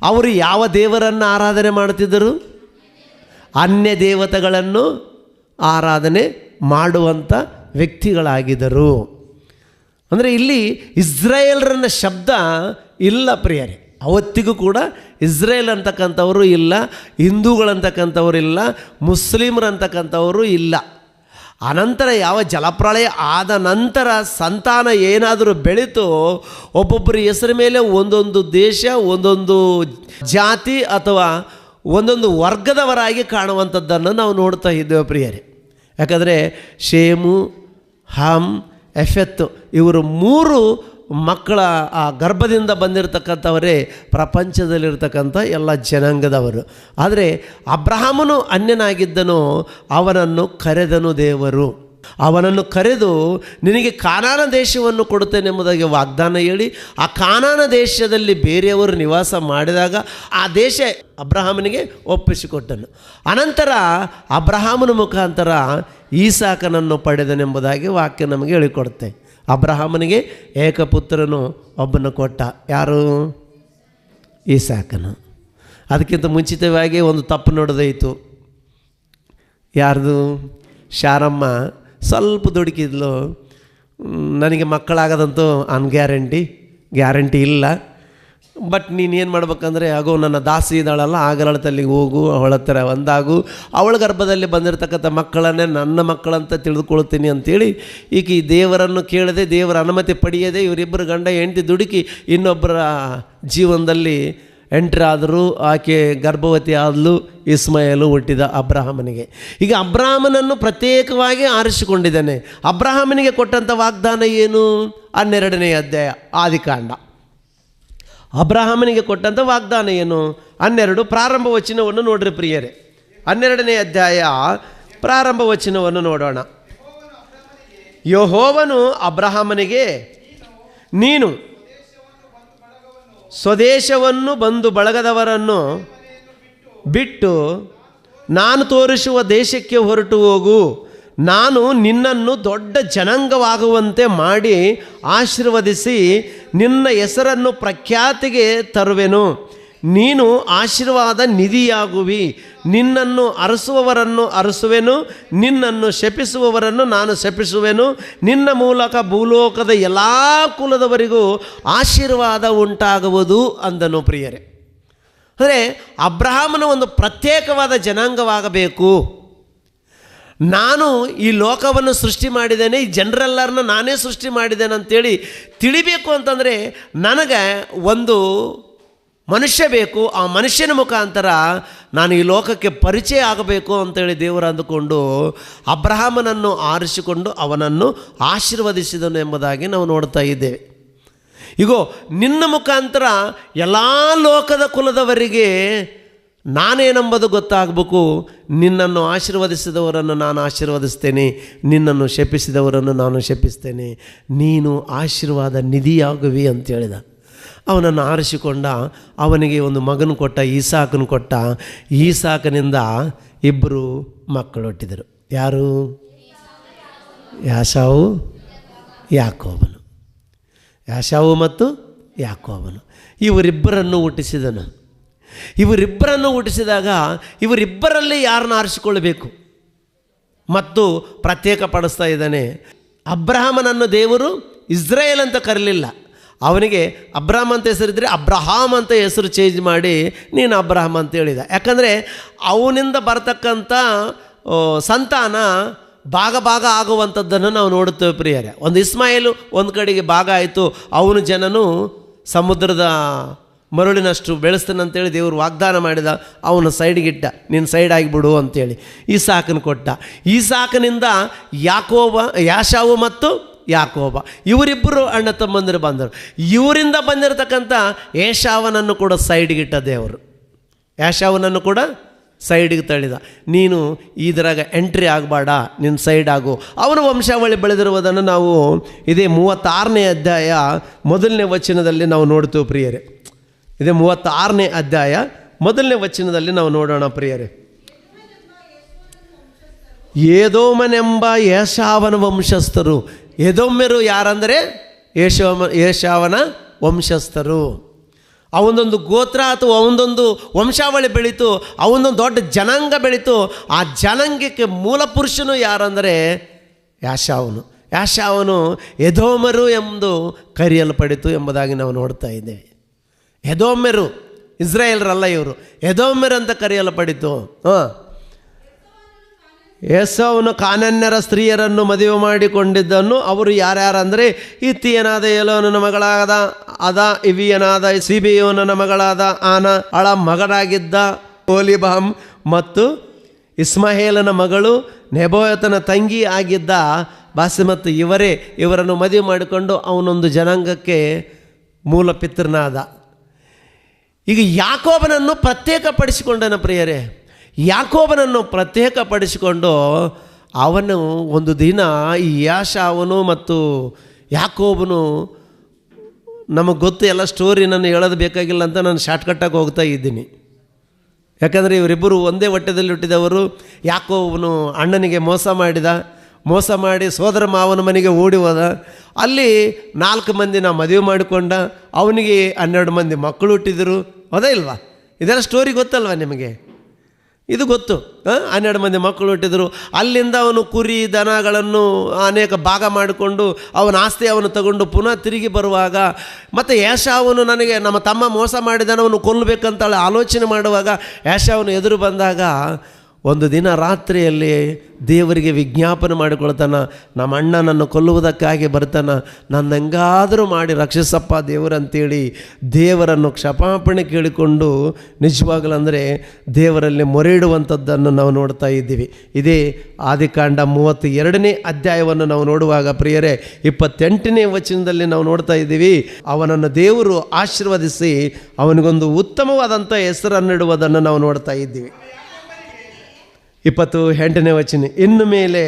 ಅವರು ಯಾವ ದೇವರನ್ನು ಆರಾಧನೆ ಮಾಡ್ತಿದ್ದರು? ಅನ್ಯ ದೇವತೆಗಳನ್ನು ಆರಾಧನೆ ಮಾಡುವಂಥ ವ್ಯಕ್ತಿಗಳಾಗಿದ್ದರು. ಅಂದರೆ ಇಲ್ಲಿ ಇಸ್ರಾಯೇಲ್ರನ್ನ ಶಬ್ದ ಇಲ್ಲ ಪ್ರಿಯರೇ. ಅವತ್ತಿಗೂ ಕೂಡ ಇಸ್ರೇಲ್ ಅಂತಕ್ಕಂಥವರು ಇಲ್ಲ, ಹಿಂದೂಗಳಂತಕ್ಕಂಥವರು ಇಲ್ಲ, ಮುಸ್ಲಿಮ್ರಂತಕ್ಕಂಥವರು ಇಲ್ಲ. ಅನಂತರ ಯಾವ ಜಲಪ್ರಳಯ ಆದ ನಂತರ ಸಂತಾನ ಏನಾದರೂ ಬೆಳೀತೋ ಒಬ್ಬೊಬ್ಬರ ಹೆಸರ ಮೇಲೆ ಒಂದೊಂದು ದೇಶ, ಒಂದೊಂದು ಜಾತಿ ಅಥವಾ ಒಂದೊಂದು ವರ್ಗದವರಾಗಿ ಕಾಣುವಂಥದ್ದನ್ನು ನಾವು ನೋಡ್ತಾ ಇದ್ದೇವೆ ಪ್ರಿಯರೇ. ಯಾಕಂದರೆ ಶೇಮು, ಹಾಮ್, ಎಫೆತ್ ಇವರು 3 ಮಕ್ಕಳ ಆ ಗರ್ಭದಿಂದ ಬಂದಿರತಕ್ಕಂಥವರೇ ಪ್ರಪಂಚದಲ್ಲಿರ್ತಕ್ಕಂಥ ಎಲ್ಲ ಜನಾಂಗದವರು. ಆದರೆ ಅಬ್ರಹಾಮನು ಅನ್ಯನಾಗಿದ್ದನು, ಅವನನ್ನು ಕರೆದನು ದೇವರು. ಅವನನ್ನು ಕರೆದು ನಿನಗೆ ಕಾನಾನ ದೇಶವನ್ನು ಕೊಡುತ್ತೇನೆಂಬುದಾಗಿ ವಾಗ್ದಾನ ಹೇಳಿ ಆ ಕಾನಾನ ದೇಶದಲ್ಲಿ ಬೇರೆಯವರು ನಿವಾಸ ಮಾಡಿದಾಗ ಆ ದೇಶ ಅಬ್ರಹಾಮನಿಗೆ ಒಪ್ಪಿಸಿಕೊಟ್ಟನು. ಅನಂತರ ಅಬ್ರಹಾಮನ ಮುಖಾಂತರ ಈಸಾಕನನ್ನು ಪಡೆದನೆಂಬುದಾಗಿ ವಾಕ್ಯ ನಮಗೆ ಹೇಳಿಕೊಡುತ್ತೆ. ಅಬ್ರಹಾಮನಿಗೆ ಏಕಪುತ್ರನು ಒಬ್ಬನು ಕೊಟ್ಟ. ಯಾರು? ಈಸಾಕನು. ಅದಕ್ಕಿಂತ ಮುಂಚಿತವಾಗಿ ಒಂದು ತಪ್ಪು ನಡೆದೋಯಿತು. ಯಾರ್ದು? ಶಾರಮ್ಮ ಸ್ವಲ್ಪ ದುಡುಕಿದ್ಲು, ನನಗೆ ಮಕ್ಕಳಾಗದಂತೂ ಗ್ಯಾರಂಟಿ ಇಲ್ಲ, ಬಟ್ ನೀನೇನು ಮಾಡ್ಬೇಕಂದ್ರೆ ಆಗೋ ನನ್ನ ದಾಸಿ ಇದ್ದಾಳಲ್ಲ ಆಗಲಳತಲ್ಲಿಗೆ ಹೋಗು, ಅವಳ ಹತ್ರ ಒಂದಾಗು, ಅವಳ ಗರ್ಭದಲ್ಲಿ ಬಂದಿರತಕ್ಕಂಥ ಮಕ್ಕಳನ್ನೇ ನನ್ನ ಮಕ್ಕಳಂತ ತಿಳಿದುಕೊಳ್ತೀನಿ ಅಂಥೇಳಿ ಈಗ ಈ ದೇವರನ್ನು ಕೇಳದೆ, ದೇವರ ಅನುಮತಿ ಪಡೆಯದೆ ಇವರಿಬ್ಬರು ಗಂಡ ಹೆಂಡತಿ ದುಡುಕಿ ಇನ್ನೊಬ್ಬರ ಜೀವನದಲ್ಲಿ ಎಂಟ್ರಿ ಆದರೂ ಆಕೆ ಗರ್ಭವತಿ ಆದಲು. ಇಸ್ಮಾಯೇಲು ಹುಟ್ಟಿದ ಅಬ್ರಹಾಮನಿಗೆ. ಈಗ ಅಬ್ರಹಾಮನನ್ನು ಪ್ರತ್ಯೇಕವಾಗಿ ಆರಿಸಿಕೊಂಡಿದ್ದಾನೆ. ಅಬ್ರಹಾಮನಿಗೆ ಕೊಟ್ಟಂಥ ವಾಗ್ದಾನ ಏನು? 12ನೇ ಅಧ್ಯಾಯ ಆದಿಕಾಂಡ. ಅಬ್ರಹಾಮನಿಗೆ ಕೊಟ್ಟಂಥ ವಾಗ್ದಾನ ಏನು? 12 ಪ್ರಾರಂಭ ವಚನವನ್ನು ನೋಡ್ರಿ ಪ್ರಿಯರೇ. 12ನೇ ಅಧ್ಯಾಯ ಪ್ರಾರಂಭ ವಚನವನ್ನು ನೋಡೋಣ. ಯೆಹೋವನು ಅಬ್ರಹಾಮನಿಗೆ, ನೀನು ಸ್ವದೇಶವನ್ನು ಬಂಧು ಬಳಗದವರನ್ನು ಬಿಟ್ಟು ನಾನು ತೋರಿಸುವ ದೇಶಕ್ಕೆ ಹೊರಟು ಹೋಗು. ನಾನು ನಿನ್ನನ್ನು ದೊಡ್ಡ ಜನಾಂಗವಾಗುವಂತೆ ಮಾಡಿ ಆಶೀರ್ವದಿಸಿ ನಿನ್ನ ಹೆಸರನ್ನು ಪ್ರಖ್ಯಾತಿಗೆ ತರುವೆನು. ನೀನು ಆಶೀರ್ವಾದ ನಿಧಿಯಾಗುವಿ. ನಿನ್ನನ್ನು ಅರಸುವವರನ್ನು ಅರಸುವೆನು, ನಿನ್ನನ್ನು ಶಪಿಸುವವರನ್ನು ನಾನು ಶಪಿಸುವೆನು. ನಿನ್ನ ಮೂಲಕ ಭೂಲೋಕದ ಎಲ್ಲ ಕುಲದವರಿಗೂ ಆಶೀರ್ವಾದ ಉಂಟಾಗುವುದು ಅಂದನು ಪ್ರಿಯರೇ. ಅಂದರೆ ಅಬ್ರಹಾಮನ ಒಂದು ಪ್ರತ್ಯೇಕವಾದ ಜನಾಂಗವಾಗಬೇಕು. ನಾನು ಈ ಲೋಕವನ್ನು ಸೃಷ್ಟಿ ಮಾಡಿದ್ದೇನೆ, ಈ ಜನರೆಲ್ಲರನ್ನ ನಾನೇ ಸೃಷ್ಟಿ ಮಾಡಿದ್ದೇನೆ ಅಂತೇಳಿ ತಿಳಿಬೇಕು ಅಂತಂದರೆ ನನಗೆ ಒಂದು ಮನುಷ್ಯ ಬೇಕು. ಆ ಮನುಷ್ಯನ ಮುಖಾಂತರ ನಾನು ಈ ಲೋಕಕ್ಕೆ ಪರಿಚಯ ಆಗಬೇಕು ಅಂತೇಳಿ ದೇವರು ಅಂದುಕೊಂಡು ಅಬ್ರಹಾಮನನ್ನು ಆರಿಸಿಕೊಂಡು ಅವನನ್ನು ಆಶೀರ್ವದಿಸಿದನು ಎಂಬುದಾಗಿ ನಾವು ನೋಡ್ತಾ ಇದ್ದೇವೆ. ಈಗೋ ನಿನ್ನ ಮುಖಾಂತರ ಎಲ್ಲ ಲೋಕದ ಕುಲದವರಿಗೆ ನಾನೇನೆಂಬುದು ಗೊತ್ತಾಗಬೇಕು. ನಿನ್ನನ್ನು ಆಶೀರ್ವದಿಸಿದವರನ್ನು ನಾನು ಆಶೀರ್ವದಿಸ್ತೇನೆ, ನಿನ್ನನ್ನು ಶಪಿಸಿದವರನ್ನು ನಾನು ಶಪಿಸ್ತೇನೆ, ನೀನು ಆಶೀರ್ವಾದ ನಿಧಿಯಾಗುವಿ ಅಂತೇಳಿದ. ಅವನನ್ನು ಆರಿಸಿಕೊಂಡ. ಅವನಿಗೆ ಒಂದು ಮಗನ ಕೊಟ್ಟ, ಈಸಾಕನು ಕೊಟ್ಟ. ಈಸಾಕನಿಂದ 2 ಮಕ್ಕಳು ಹುಟ್ಟಿದರು. ಯಾರು? ಯಾಸಾವು, ಯಾಕೋಬನು. ಯಾಸಾವು ಮತ್ತು ಯಾಕೋಬನು ಇವರಿಬ್ಬರನ್ನು ಹುಟ್ಟಿಸಿದನು. ಇವರಿಬ್ಬರನ್ನು ಹುಟ್ಟಿಸಿದಾಗ ಇವರಿಬ್ಬರಲ್ಲಿ ಯಾರನ್ನು ಆರಿಸಿಕೊಳ್ಳಬೇಕು ಮತ್ತು ಪ್ರತ್ಯೇಕ ಪಡಿಸ್ತಾ ಇದ್ದಾನೆ. ಅಬ್ರಹಾಮನನ್ನು ದೇವರು ಇಸ್ರಾಯೇಲ್ ಅಂತ ಕರೀಲಿಲ್ಲ. ಅವನಿಗೆ ಅಬ್ರಾಮ್ ಅಂತ ಹೆಸರಿದ್ದರೆ ಅಬ್ರಹಾಮ್ ಅಂತ ಹೆಸರು ಚೇಂಜ್ ಮಾಡಿ ನೀನು ಅಬ್ರಹಾಮ್ ಅಂತ ಹೇಳಿದ. ಯಾಕಂದರೆ ಅವನಿಂದ ಬರ್ತಕ್ಕಂಥ ಸಂತಾನ ಭಾಗ ಆಗುವಂಥದ್ದನ್ನು ನಾವು ನೋಡುತ್ತೇವೆ ಪ್ರಿಯರೇ. ಒಂದು ಇಸ್ಮಾಯಿಲು ಒಂದು ಕಡೆಗೆ ಭಾಗ ಆಯಿತು, ಅವನು ಜನನು ಸಮುದ್ರದ ಮರುಳಿನಷ್ಟು ಬೆಳೆಸ್ತಾನಂತೇಳಿ ದೇವರು ವಾಗ್ದಾನ ಮಾಡಿದ. ಅವನು ಸೈಡ್ಗಿಟ್ಟ, ನೀನು ಸೈಡ್ ಆಗಿಬಿಡು ಅಂತೇಳಿ ಈಸಾಕನ ಕೊಟ್ಟ. ಈಸಾಕನಿಂದ ಯಾಶಾವು ಮತ್ತು ಯಾಕೋಬ ಇವರಿಬ್ಬರು ಅಣ್ಣ ತಮ್ಮಂದಿರು ಬಂದರು. ಇವರಿಂದ ಬಂದಿರತಕ್ಕಂಥ ಏಷಾವನನ್ನು ಕೂಡ ಸೈಡ್ಗಿಟ್ಟ ದೇವರು. ಯಾಶಾವನನ್ನು ಕೂಡ ಸೈಡಿಗೆ ತಳ್ಳಿದ. ನೀನು ಇದರಾಗ ಎಂಟ್ರಿ ಆಗಬೇಡ, ನೀನು ಸೈಡ್ ಆಗು. ಅವನ ವಂಶಾವಳಿ ಬೆಳೆದಿರುವುದನ್ನು ನಾವು ಇದೇ 36ನೇ ಅಧ್ಯಾಯ 1ನೇ ವಚನದಲ್ಲಿ ನಾವು ನೋಡ್ತೇವೆ ಪ್ರಿಯರೇ. ಇದೇ 36ನೇ ಅಧ್ಯಾಯ 1ನೇ ವಚನದಲ್ಲಿ ನಾವು ನೋಡೋಣ ಪ್ರಿಯರೇ. ಏದೋಮನೆಂಬ ಏಷಾವನ ವಂಶಸ್ಥರು. ಎದೋಮ್ಯರು ಯಾರಂದರೆ ಏಷಾವನ ವಂಶಸ್ಥರು. ಅವನದೊಂದು ಗೋತ್ರ ಅಥವಾ ಅವನದೊಂದು ವಂಶಾವಳಿ ಬೆಳೀತು, ಅವನದೊಂದು ದೊಡ್ಡ ಜನಾಂಗ ಬೆಳೀತು. ಆ ಜನಾಂಗಕ್ಕೆ ಮೂಲ ಪುರುಷನು ಯಾರಂದರೆ ಯಾಶಾವನು ಎದೋಮರು ಎಂದು ಕರೆಯಲ್ಪಡಿತು ಎಂಬುದಾಗಿ ನಾವು ನೋಡ್ತಾ ಇದ್ದೇವೆ. ಎದೋಮ್ಯರು ಇಸ್ರಾಯೇಲರಲ್ಲ, ಇವರು ಎದೋಮ್ಯರು ಅಂತ ಕರೆಯಲ್ಪಡಿತು. ಏಸಾವನು ಕಾನಾನ್ಯರ ಸ್ತ್ರೀಯರನ್ನು ಮದುವೆ ಮಾಡಿಕೊಂಡಿದ್ದನ್ನು. ಅವರು ಯಾರ್ಯಾರಂದರೆ ಹಿತ್ತಿಯನಾದ ಎಲೋನನ ಮಗಳಾದ ಅದ, ಇವಿಯನಾದ ಸಿಬಿಯೋನನ ಮಗಳಾದ ಆನ, ಅಳ ಮಗನಾಗಿದ್ದ ಓಲಿಬಾಮ್ ಮತ್ತು ಇಸ್ಮಾಹೇಲನ ಮಗಳು ನೆಬೋಯತನ ತಂಗಿ ಆಗಿದ್ದ ಬಾಸೆಮತ್. ಇವರನ್ನು ಮದುವೆ ಮಾಡಿಕೊಂಡು ಅವನೊಂದು ಜನಾಂಗಕ್ಕೆ ಮೂಲ ಪಿತೃನಾದ. ಈಗ ಯಾಕೋಬನನ್ನು ಪ್ರತ್ಯೇಕಪಡಿಸಿಕೊಂಡನ ಪ್ರಿಯರೇ. ಯಾಕೋಬನನ್ನು ಪ್ರತ್ಯೇಕಪಡಿಸಿಕೊಂಡು ಅವನು ಒಂದು ದಿನ ಈ ಯಾಶಾವನು ಮತ್ತು ಯಾಕೋಬನು, ನಮಗೆ ಗೊತ್ತು ಎಲ್ಲ ಸ್ಟೋರಿ, ನಾನು ಹೇಳೋದು ಬೇಕಾಗಿಲ್ಲ ಅಂತ ನಾನು ಶಾರ್ಟ್ಕಟ್ಟಾಗಿ ಹೋಗ್ತಾ ಇದ್ದೀನಿ. ಯಾಕಂದರೆ ಇವರಿಬ್ಬರು ಒಂದೇ ಹೊಟ್ಟೆದಲ್ಲಿ ಹುಟ್ಟಿದವರು. ಯಾಕೋಬನು ಅಣ್ಣನಿಗೆ ಮೋಸ ಮಾಡಿ ಸೋದರ ಮಾವನ ಮನೆಗೆ ಓಡಿ ಹೋದ. ಅಲ್ಲಿ 4 ಮಂದಿನ ಮದುವೆ ಮಾಡಿಕೊಂಡ. ಅವನಿಗೆ 12 ಮಂದಿ ಮಕ್ಕಳು ಹುಟ್ಟಿದರು. ಹೌದಾ ಇಲ್ವಾ? ಇದೆಲ್ಲ ಸ್ಟೋರಿ ಗೊತ್ತಲ್ವ ನಿಮಗೆ? ಇದು ಗೊತ್ತು. 12 ಮಂದಿ ಮಕ್ಕಳು ಹುಟ್ಟಿದರು. ಅಲ್ಲಿಂದ ಅವನು ಕುರಿ ದನಗಳನ್ನು ಅನೇಕ ಭಾಗ ಮಾಡಿಕೊಂಡು ಅವನ ಆಸ್ತಿ ಅವನು ತಗೊಂಡು ಪುನಃ ತಿರುಗಿ ಬರುವಾಗ, ಮತ್ತು ಏಷಾವನು ನನಗೆ ನಮ್ಮ ತಮ್ಮ ಮೋಸ ಮಾಡಿದನವನು ಕೊಲ್ಲಬೇಕಂತ ಆಲೋಚನೆ ಮಾಡುವಾಗ ಏಷಾವನು ಎದುರು ಬಂದಾಗ ಒಂದು ದಿನ ರಾತ್ರಿಯಲ್ಲಿ ದೇವರಿಗೆ ವಿಜ್ಞಾಪನೆ ಮಾಡಿಕೊಳ್ತಾನ, ನಮ್ಮ ಅಣ್ಣನನ್ನು ಕೊಲ್ಲುವುದಕ್ಕಾಗಿ ಬರ್ತಾನ, ನನ್ನ ಹೆಂಗಾದರೂ ಮಾಡಿ ರಕ್ಷಿಸಪ್ಪ ದೇವರಂತೇಳಿ ದೇವರನ್ನು ಕ್ಷಮಾಪಣೆ ಕೇಳಿಕೊಂಡು ನಿಜವಾಗಲಂದರೆ ದೇವರಲ್ಲಿ ಮೊರೆ ಇಡುವಂಥದ್ದನ್ನು ನಾವು ನೋಡ್ತಾ ಇದ್ದೀವಿ. ಇದೇ ಆದಿಕಾಂಡ 32ನೇ ಅಧ್ಯಾಯವನ್ನು ನಾವು ನೋಡುವಾಗ ಪ್ರಿಯರೇ 28ನೇ ವಚನದಲ್ಲಿ ನಾವು ನೋಡ್ತಾ ಇದ್ದೀವಿ. ಅವನನ್ನು ದೇವರು ಆಶೀರ್ವದಿಸಿ ಅವನಿಗೊಂದು ಉತ್ತಮವಾದಂಥ ಹೆಸರನ್ನಿಡುವುದನ್ನು ನಾವು ನೋಡ್ತಾ ಇದ್ದೀವಿ. 28ನೇ ವಚನ, ಇನ್ನು ಮೇಲೆ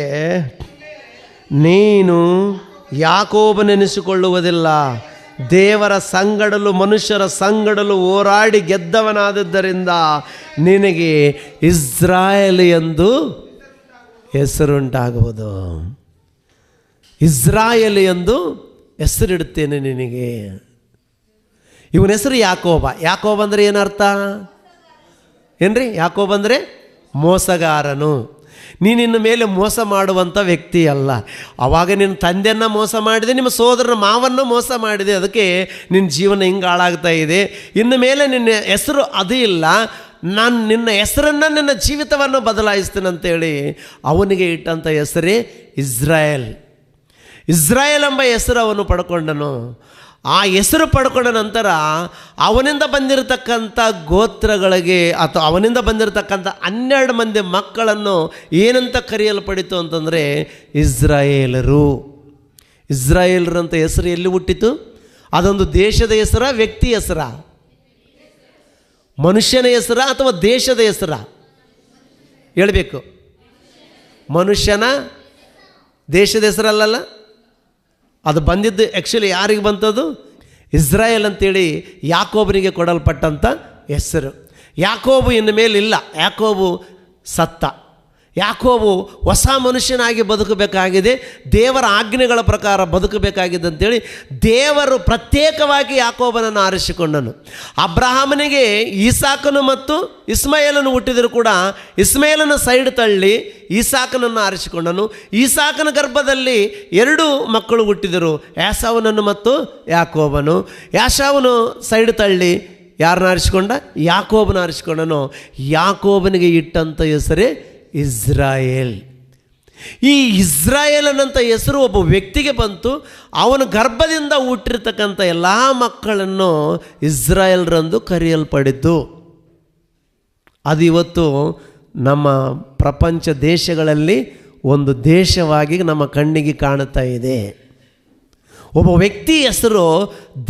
ನೀನು ಯಾಕೋಬನೆನಿಸಿಕೊಳ್ಳುವುದಿಲ್ಲ, ದೇವರ ಸಂಗಡಲು ಮನುಷ್ಯರ ಸಂಗಡಲು ಹೋರಾಡಿ ಗೆದ್ದವನಾದದ್ದರಿಂದ ನಿನಗೆ ಇಸ್ರಾಯೇಲ್ ಎಂದು ಹೆಸರುಂಟಾಗುವುದು. ಇಸ್ರಾಯೇಲ್ ಎಂದು ಹೆಸರಿಡುತ್ತೇನೆ ನಿನಗೆ. ಇವನ ಹೆಸರು ಯಾಕೋಬ ಅಂದರೆ ಏನರ್ಥ ಏನ್ರಿ? ಯಾಕೋಬ ಅಂದರೆ ಮೋಸಗಾರನು. ನೀನಿನ್ನ ಮೇಲೆ ಮೋಸ ಮಾಡುವಂಥ ವ್ಯಕ್ತಿ ಅಲ್ಲ. ಆವಾಗ ನಿನ್ನ ತಂದೆಯನ್ನು ಮೋಸ ಮಾಡಿದೆ, ನಿಮ್ಮ ಸೋದರನ ಮಾವನ್ನು ಮೋಸ ಮಾಡಿದೆ, ಅದಕ್ಕೆ ನಿನ್ನ ಜೀವನ ಹಿಂಗೆ ಹಾಳಾಗ್ತಾ ಇದೆ. ಇನ್ನು ಮೇಲೆ ನಿನ್ನ ಹೆಸರು ಅದು ಇಲ್ಲ, ನಾನು ನಿನ್ನ ಹೆಸರನ್ನು, ನಿನ್ನ ಜೀವಿತವನ್ನು ಬದಲಾಯಿಸ್ತೇನಂತೇಳಿ ಅವನಿಗೆ ಇಟ್ಟಂಥ ಹೆಸರೇ ಇಸ್ರಾಯೇಲ್. ಇಸ್ರಾಯೇಲ್ ಎಂಬ ಹೆಸರು ಅವನು ಪಡ್ಕೊಂಡನು. ಆ ಹೆಸರು ಪಡ್ಕೊಂಡ ನಂತರ ಅವನಿಂದ ಬಂದಿರತಕ್ಕಂಥ ಗೋತ್ರಗಳಿಗೆ ಅಥವಾ ಅವನಿಂದ ಬಂದಿರತಕ್ಕಂಥ 12 ಮಂದಿ ಮಕ್ಕಳನ್ನು ಏನಂತ ಕರೆಯಲ್ಪಡಿತು ಅಂತಂದರೆ ಇಸ್ರಾಯೇಲರು. ಇಸ್ರಾಯೇಲರಂಥ ಹೆಸರು ಎಲ್ಲಿ ಹುಟ್ಟಿತು? ಅದೊಂದು ದೇಶದ ಹೆಸರ, ವ್ಯಕ್ತಿ ಹೆಸರ, ಮನುಷ್ಯನ ಹೆಸರ ಅಥವಾ ದೇಶದ ಹೆಸರ? ಹೇಳಬೇಕು. ಮನುಷ್ಯನ ದೇಶದ ಹೆಸರಲ್ಲ, ಅದು ಬಂದಿದ್ದು ಆ್ಯಕ್ಚುಲಿ ಯಾರಿಗೆ ಬಂತದು? ಇಸ್ರಾಯೇಲ್ ಅಂತೇಳಿ ಯಾಕೋಬನಿಗೆ ಕೊಡಲ್ಪಟ್ಟಂಥ ಹೆಸರು. ಯಾಕೋಬು ಇನ್ನು ಮೇಲಿಲ್ಲ, ಯಾಕೋಬು ಸತ್ತ. ಯಾಕೋಬು ಹೊಸ ಮನುಷ್ಯನಾಗಿ ಬದುಕಬೇಕಾಗಿದೆ, ದೇವರ ಆಜ್ಞೆಗಳ ಪ್ರಕಾರ ಬದುಕಬೇಕಾಗಿದೆ ಅಂತೇಳಿ ದೇವರು ಪ್ರತ್ಯೇಕವಾಗಿ ಯಾಕೋಬನನ್ನು ಆರಿಸಿಕೊಂಡನು. ಅಬ್ರಹಾಮನಿಗೆ ಈಸಾಕನು ಮತ್ತು ಇಸ್ಮಾಯೇಲನು ಹುಟ್ಟಿದರೂ ಕೂಡ ಇಸ್ಮಾಯೇಲನ ಸೈಡ್ ತಳ್ಳಿ ಈಸಾಕನನ್ನು ಆರಿಸಿಕೊಂಡನು. ಈಸಾಕನ ಗರ್ಭದಲ್ಲಿ 2 ಮಕ್ಕಳು ಹುಟ್ಟಿದರು, ಯಾಸಾವನನ್ನು ಮತ್ತು ಯಾಕೋಬನು. ಯಾಸಾವನು ಸೈಡ್ ತಳ್ಳಿ ಯಾರನ್ನ ಆರಿಸಿಕೊಂಡ? ಯಾಕೋಬನ ಆರಿಸಿಕೊಂಡನು. ಯಾಕೋಬನಿಗೆ ಇಟ್ಟಂಥ ಹೆಸರೇ ಇಸ್ರಾಯೇಲ್. ಈ ಇಸ್ರಾಯೇಲನಂಥ ಹೆಸರು ಒಬ್ಬ ವ್ಯಕ್ತಿಗೆ ಬಂತು. ಅವನ ಗರ್ಭದಿಂದ ಹುಟ್ಟಿರ್ತಕ್ಕಂಥ ಎಲ್ಲ ಮಕ್ಕಳನ್ನು ಇಸ್ರಾಯೇಲ್ರಂದು ಕರೆಯಲ್ಪಡಿತು. ಅದು ಇವತ್ತು ನಮ್ಮ ಪ್ರಪಂಚ ದೇಶಗಳಲ್ಲಿ ಒಂದು ದೇಶವಾಗಿ ನಮ್ಮ ಕಣ್ಣಿಗೆ ಕಾಣುತ್ತಾ ಇದೆ. ಒಬ್ಬ ವ್ಯಕ್ತಿ ಹೆಸರು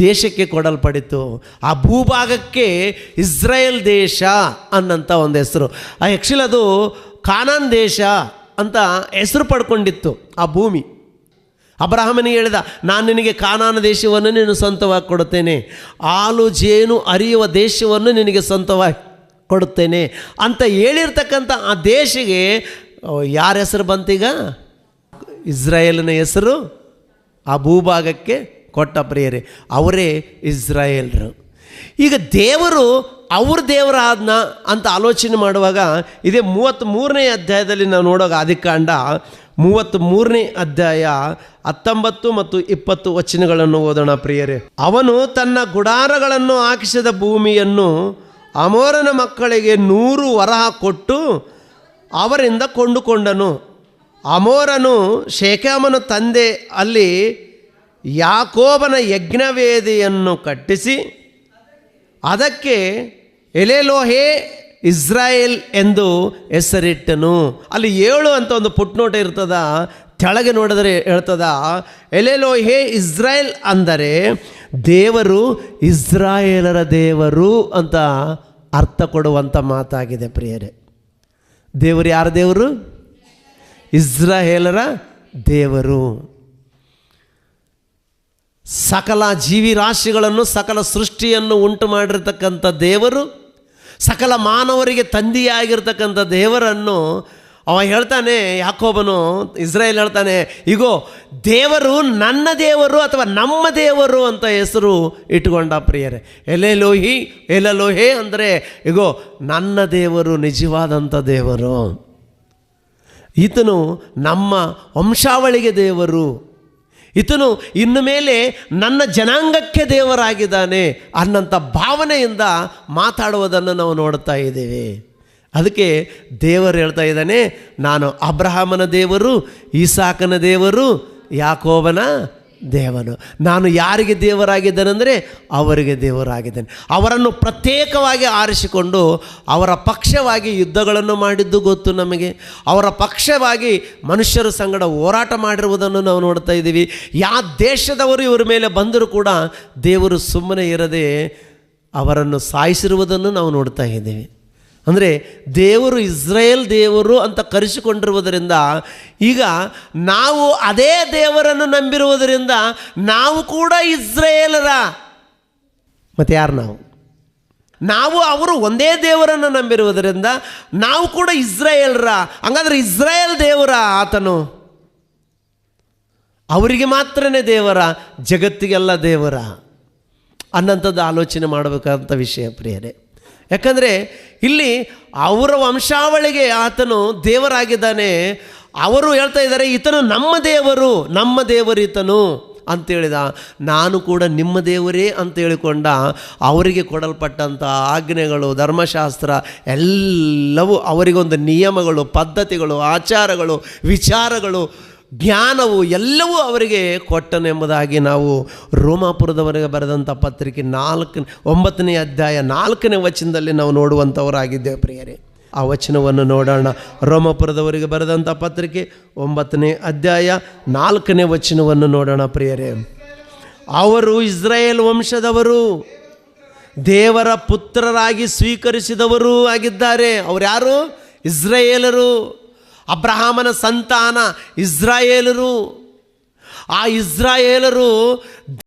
ದೇಶಕ್ಕೆ ಕೊಡಲ್ಪಡಿತು. ಆ ಭೂಭಾಗಕ್ಕೆ ಇಸ್ರಾಯೇಲ್ ದೇಶ ಅನ್ನಂಥ ಒಂದು ಹೆಸರು. ಆ್ಯಕ್ಚುಲಿ ಅದು ಕಾನಾನ್ ದೇಶ ಅಂತ ಹೆಸರು ಪಡ್ಕೊಂಡಿತ್ತು ಆ ಭೂಮಿ. ಅಬ್ರಹಾಮನಿಗೆ ಹೇಳಿದ, ನಾನು ನಿನಗೆ ಕಾನಾನ ದೇಶವನ್ನು ನೀನು ಸ್ವಂತವಾಗಿ ಕೊಡುತ್ತೇನೆ, ಹಾಲು ಜೇನು ಹರಿಯುವ ದೇಶವನ್ನು ನಿನಗೆ ಸ್ವಂತವಾಗಿ ಕೊಡುತ್ತೇನೆ ಅಂತ ಹೇಳಿರ್ತಕ್ಕಂಥ ಆ ದೇಶಕ್ಕೆ ಯಾರ ಹೆಸರು ಬಂತೀಗ? ಇಸ್ರಾಯೇಲಿನ ಹೆಸರು ಆ ಭೂಭಾಗಕ್ಕೆ ಕೊಟ್ಟ ಪ್ರಿಯರೇ, ಅವರೇ ಇಸ್ರಾಯೇಲ್ರು. ಈಗ ದೇವರು ಅವ್ರ ದೇವರಾದ್ನ ಅಂತ ಆಲೋಚನೆ ಮಾಡುವಾಗ ಇದೇ 33ನೇ ಅಧ್ಯಾಯದಲ್ಲಿ ನಾವು ನೋಡುವಾಗ ಆದಿಕಾಂಡ 33ನೇ ಅಧ್ಯಾಯ 19 ಮತ್ತು 20 ವಚನಗಳನ್ನು ಓದೋಣ ಪ್ರಿಯರೇ. ಅವನು ತನ್ನ ಗುಡಾರಗಳನ್ನು ಹಾಕಿಸಿದ ಭೂಮಿಯನ್ನು ಅಮೋರನ ಮಕ್ಕಳಿಗೆ 100 ವರಹ ಕೊಟ್ಟು ಅವರಿಂದ ಕೊಂಡುಕೊಂಡನು. ಅಮೋರನು ಶೇಕೆಮನ ತಂದೆ ಅಲ್ಲಿ ಯಾಕೋಬನ ಯಜ್ಞವೇದಿಯನ್ನು ಕಟ್ಟಿಸಿ ಅದಕ್ಕೆ ಎಲೆಲೋಹೆ ಇಸ್ರಾಯೇಲ್ ಎಂದು ಹೆಸರಿಟ್ಟನು. ಅಲ್ಲಿ 7 ಅಂತ ಒಂದು ಪುಟ್ನೋಟ ಇರ್ತದ, ಕೆಳಗೆ ನೋಡಿದ್ರೆ ಹೇಳ್ತದ ಎಲೆಲೋಹೆ ಇಸ್ರಾಯೇಲ್ ಅಂದರೆ ದೇವರು ಇಸ್ರಾಯೇಲರ ದೇವರು ಅಂತ ಅರ್ಥ ಕೊಡುವಂಥ ಮಾತಾಗಿದೆ ಪ್ರಿಯರೇ. ದೇವರು ಯಾರ ದೇವರು? ಇಸ್ರಾಯೇಲರ ದೇವರು. ಸಕಲ ಜೀವಿರಾಶಿಗಳನ್ನು ಸಕಲ ಸೃಷ್ಟಿಯನ್ನು ಉಂಟು ಮಾಡಿರ್ತಕ್ಕಂಥ ದೇವರು, ಸಕಲ ಮಾನವರಿಗೆ ತಂದೆಯಾಗಿರ್ತಕ್ಕಂಥ ದೇವರನ್ನು ಅವ ಹೇಳ್ತಾನೆ. ಯಾಕೋಬನು ಇಸ್ರಾಯೇಲ್ ಹೇಳ್ತಾನೆ, ಇಗೋ ದೇವರು ನನ್ನ ದೇವರು ಅಥವಾ ನಮ್ಮ ದೇವರು ಅಂತ ಹೆಸರು ಇಟ್ಕೊಂಡ ಪ್ರಿಯರೇ. ಎಲೆಲೋಹಿ ಎಲೆಲೋಹೆ ಅಂದರೆ ಇಗೋ ನನ್ನ ದೇವರು, ನಿಜವಾದಂಥ ದೇವರು. ಈತನು ನಮ್ಮ ವಂಶಾವಳಿಗೆ ದೇವರು, ಈತನು ಇನ್ನು ಮೇಲೆ ನನ್ನ ಜನಾಂಗಕ್ಕೆ ದೇವರಾಗಿದ್ದಾನೆ ಅನ್ನಂಥ ಭಾವನೆಯಿಂದ ಮಾತಾಡುವುದನ್ನು ನಾವು ನೋಡ್ತಾ ಇದ್ದೀವಿ. ಅದಕ್ಕೆ ದೇವರು ಹೇಳ್ತಾ ಇದ್ದಾನೆ, ನಾನು ಅಬ್ರಹಾಮನ ದೇವರು, ಈಸಾಕನ ದೇವರು, ಯಾಕೋಬನ ದೇವನು. ನಾನು ಯಾರಿಗೆ ದೇವರಾಗಿದ್ದೇನೆಂದರೆ ಅವರಿಗೆ ದೇವರಾಗಿದ್ದೇನೆ. ಅವರನ್ನು ಪ್ರತ್ಯೇಕವಾಗಿ ಆರಿಸಿಕೊಂಡು ಅವರ ಪಕ್ಷವಾಗಿ ಯುದ್ಧಗಳನ್ನು ಮಾಡಿದ್ದು ಗೊತ್ತು ನಮಗೆ. ಅವರ ಪಕ್ಷವಾಗಿ ಮನುಷ್ಯರ ಸಂಗಡ ಹೋರಾಟ ಮಾಡಿರುವುದನ್ನು ನಾವು ನೋಡ್ತಾ ಇದ್ದೀವಿ. ಯಾವ ದೇಶದವರು ಇವರ ಮೇಲೆ ಬಂದರೂ ಕೂಡ ದೇವರು ಸುಮ್ಮನೆ ಇರದೆ ಅವರನ್ನು ಸಾಯಿಸಿರುವುದನ್ನು ನಾವು ನೋಡ್ತಾ ಇದ್ದೀವಿ. ಅಂದರೆ ದೇವರು ಇಸ್ರಾಯೇಲ್ ದೇವರು ಅಂತ ಕರೆಸಿಕೊಂಡಿರುವುದರಿಂದ ಈಗ ನಾವು ಅದೇ ದೇವರನ್ನು ನಂಬಿರುವುದರಿಂದ ನಾವು ಕೂಡ ಇಸ್ರಾಯೇಲರ. ಮತ್ತು ಯಾರು ನಾವು ಅವರು ಒಂದೇ ದೇವರನ್ನು ನಂಬಿರುವುದರಿಂದ ನಾವು ಕೂಡ ಇಸ್ರಾಯೇಲರ. ಹಂಗಾದ್ರೆ ಇಸ್ರಾಯೇಲ್ ದೇವರ ಆತನು? ಅವರಿಗೆ ಮಾತ್ರನೇ ದೇವರ, ಜಗತ್ತಿಗೆಲ್ಲ ದೇವರ ಅನ್ನಂಥದ್ದು ಆಲೋಚನೆ ಮಾಡಬೇಕಾದಂಥ ವಿಷಯ ಪ್ರಿಯರೇ. ಯಾಕಂದರೆ ಇಲ್ಲಿ ಅವರ ವಂಶಾವಳಿಗೆ ಆತನು ದೇವರಾಗಿದ್ದಾನೆ. ಅವರು ಹೇಳ್ತಾ ಇದ್ದಾರೆ, ಈತನು ನಮ್ಮ ದೇವರು, ನಮ್ಮ ದೇವರು ಈತನು ಅಂತೇಳಿದ. ನಾನು ಕೂಡ ನಿಮ್ಮ ದೇವರೇ ಅಂತ ಹೇಳಿಕೊಂಡ. ಅವರಿಗೆ ಕೊಡಲ್ಪಟ್ಟಂಥ ಆಜ್ಞೆಗಳು, ಧರ್ಮಶಾಸ್ತ್ರ ಎಲ್ಲವೂ ಅವರಿಗೊಂದು ನಿಯಮಗಳು, ಪದ್ಧತಿಗಳು, ಆಚಾರಗಳು, ವಿಚಾರಗಳು, ಜ್ಞಾನವು ಎಲ್ಲವೂ ಅವರಿಗೆ ಕೊಟ್ಟನೆಂಬುದಾಗಿ ನಾವು ರೋಮಾಪುರದವರೆಗೆ ಬರೆದಂಥ ಪತ್ರಿಕೆ 9ನೇ ಅಧ್ಯಾಯ 4ನೇ ವಚನದಲ್ಲಿ ನಾವು ನೋಡುವಂಥವರಾಗಿದ್ದೇವೆ ಪ್ರಿಯರೇ. ಆ ವಚನವನ್ನು ನೋಡೋಣ. ರೋಮಾಪುರದವರಿಗೆ ಬರೆದಂಥ ಪತ್ರಿಕೆ 9ನೇ ಅಧ್ಯಾಯ 4ನೇ ವಚನವನ್ನು ನೋಡೋಣ ಪ್ರಿಯರೇ. ಅವರು ಇಸ್ರಾಯೇಲ್ ವಂಶದವರು, ದೇವರ ಪುತ್ರರಾಗಿ ಸ್ವೀಕರಿಸಿದವರು ಆಗಿದ್ದಾರೆ. ಅವರು ಯಾರು? ಇಸ್ರಾಯೇಲರು. ಅಬ್ರಹಾಮನ ಸಂತಾನ ಇಸ್ರಾಯೇಲರು. ಆ ಇಸ್ರಾಯೇಲರು